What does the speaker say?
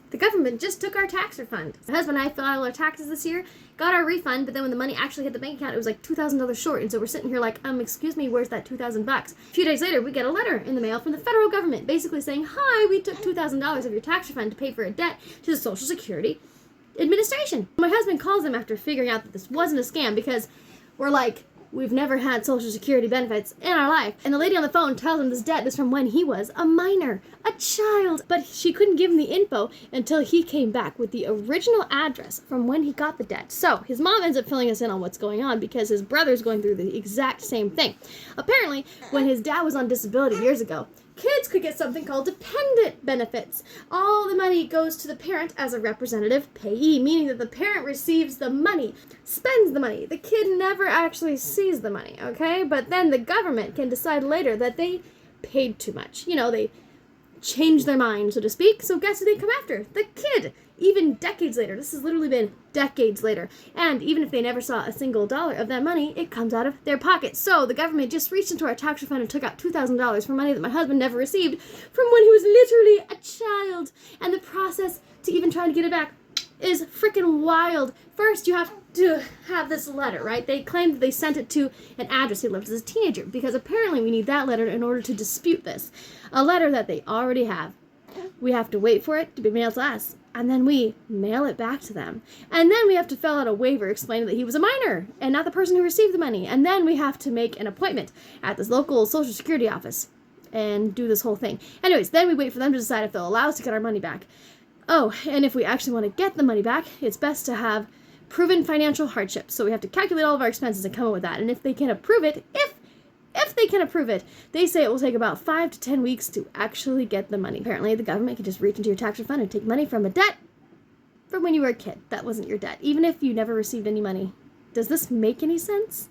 The government just took our tax refund. My husband and I filed our taxes this year, got our refund, but then when the money actually hit the bank account, it was like $2,000 short. And so we're sitting here like, excuse me, where's that $2,000? A few days later, we get a letter in the mail from the federal government basically saying, hi, we took $2,000 of your tax refund to pay for a debt to the Social Security Administration. My husband calls them after figuring out that this wasn't a scam because we're like, we've never had Social Security benefits in our life. And the lady on the phone tells him this debt is from when he was a minor, a child. But she couldn't give him the info until he came back with the original address from when he got the debt. So his mom ends up filling us in on what's going on because his brother's going through the exact same thing. Apparently, when his dad was on disability years ago, kids could get something called dependent benefits. All the money goes to the parent as a representative payee, meaning that the parent receives the money, spends the money. The kid never actually sees the money, okay? But then the government can decide later that they paid too much. You know, they changed their mind, so to speak. So guess who they come after? The kid. Even decades later. This has literally been decades later. And even if they never saw a single dollar of that money, it comes out of their pocket. So the government just reached into our tax refund and took out $2,000 for money that my husband never received from when he was literally a child. And the process to even trying to get it back is freaking wild. First, you have to have this letter, right? They claim that they sent it to an address he lived as a teenager because apparently we need that letter in order to dispute this. A letter that they already have. We have to wait for it to be mailed to us, and then we mail it back to them. And then we have to fill out a waiver explaining that he was a minor and not the person who received the money. And then we have to make an appointment at this local Social Security office and do this whole thing. Anyways, then we wait for them to decide if they'll allow us to get our money back. Oh, and if we actually want to get the money back, it's best to have proven financial hardship. So we have to calculate all of our expenses and come up with that. And if they can approve it, if they can approve it, they say it will take about 5 to 10 weeks to actually get the money. Apparently, the government can just reach into your tax refund and take money from a debt from when you were a kid. That wasn't your debt, even if you never received any money. Does this make any sense?